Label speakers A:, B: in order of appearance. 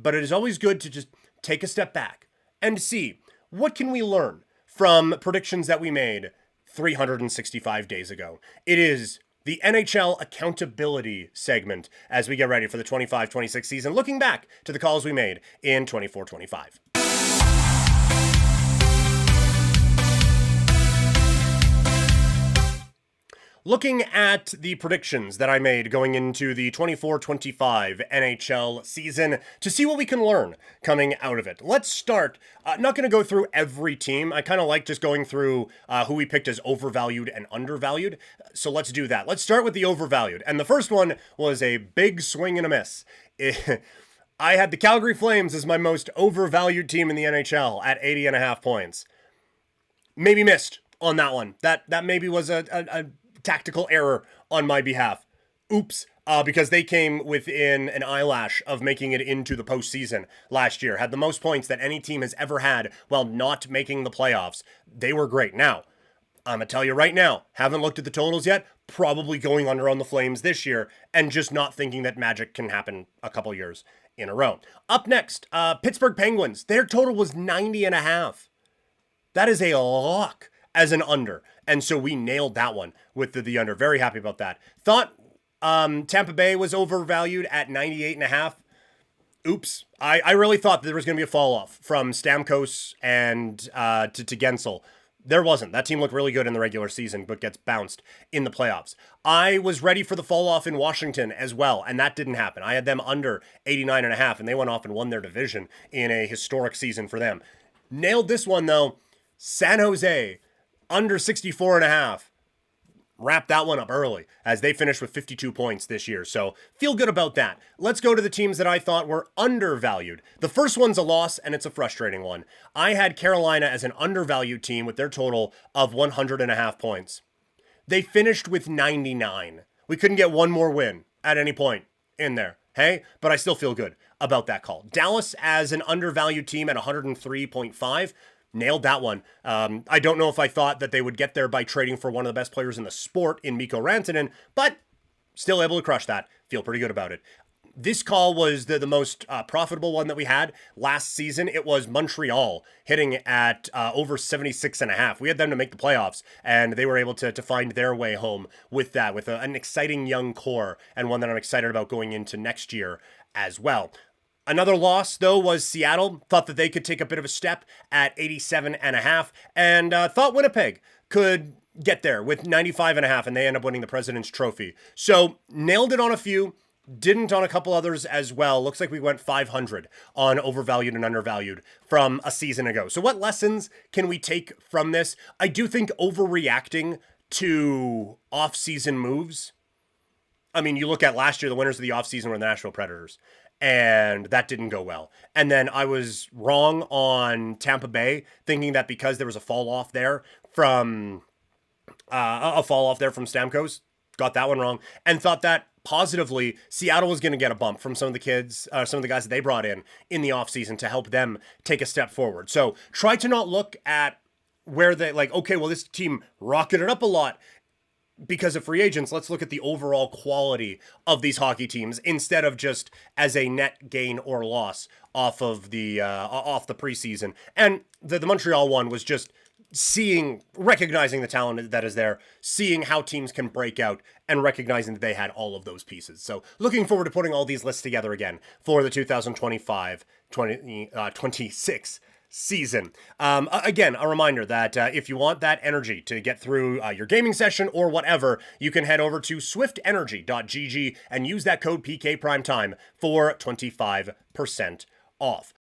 A: but it is always good to just take a step back and see what can we learn from predictions that we made 365 days ago. It is the NHL accountability segment as we get ready for the 25-26 season, looking back to the calls we made in 24-25. Looking at the predictions that I made going into the 24-25 NHL season to see what we can learn coming out of it. Let's start, not going to go through every team. I kind of like just going through who we picked as overvalued and undervalued. So let's do that. Let's start with the overvalued. And the first one was a big swing and a miss. I had the Calgary Flames as my most overvalued team in the NHL at 80.5 points. Maybe missed on that one. That maybe was a tactical error on my behalf. Oops. Because they came within an eyelash of making it into the postseason last year. Had the most points that any team has ever had while not making the playoffs. They were great. Now, I'm going to tell you right now, haven't looked at the totals yet, probably going under on the Flames this year and just not thinking that magic can happen a couple years in a row. Up next, Pittsburgh Penguins. Their total was 90.5. That is a lock as an under. And so we nailed that one with the under. Very happy about that. Thought Tampa Bay was overvalued at 98.5. Oops. I really thought there was going to be a fall off from Stamkos and to Gensel. There wasn't. That team looked really good in the regular season, but gets bounced in the playoffs. I was ready for the fall off in Washington as well, and that didn't happen. I had them under 89.5, and they went off and won their division in a historic season for them. Nailed this one, though. San Jose, under 64.5. Wrapped that one up early as they finished with 52 points this year. So feel good about that. Let's go to the teams that I thought were undervalued. The first one's a loss, and it's a frustrating one. I had Carolina as an undervalued team with their total of 100.5 points. They finished with 99. We couldn't get one more win at any point in there. Hey, but I still feel good about that call. Dallas as an undervalued team at 103.5. Nailed that one. I don't know if I thought that they would get there by trading for one of the best players in the sport in Mikko Rantanen, but still able to crush that. Feel pretty good about it. This call was the most profitable one that we had last season. It was Montreal hitting at over 76.5. We had them to make the playoffs, and they were able to find their way home with that, with an exciting young core, and one that I'm excited about going into next year as well. Another loss, though, was Seattle. Thought that they could take a bit of a step at 87.5, and thought Winnipeg could get there with 95.5, and they end up winning the President's Trophy. So, nailed it on a few, didn't on a couple others as well. Looks like we went 500 on overvalued and undervalued from a season ago. So what lessons can we take from this? I do think overreacting to off-season moves. I mean, you look at last year, the winners of the offseason were the Nashville Predators, and that didn't go well. And then I was wrong on Tampa Bay, thinking that because there was a fall off there from Stamkos, got that one wrong, and thought that positively Seattle was going to get a bump from some of the kids, some of the guys that they brought in the offseason to help them take a step forward. So try to not look at where they okay, well, this team rocketed up a lot because of free agents. Let's look at the overall quality of these hockey teams instead of just as a net gain or loss off of the preseason. And the Montreal one was just recognizing the talent that is there, seeing how teams can break out, and recognizing that they had all of those pieces. So looking forward to putting all these lists together again for the 2025-26 season. Again, a reminder that if you want that energy to get through your gaming session or whatever, you can head over to swiftenergy.gg and use that code PKPrimetime for 25% off.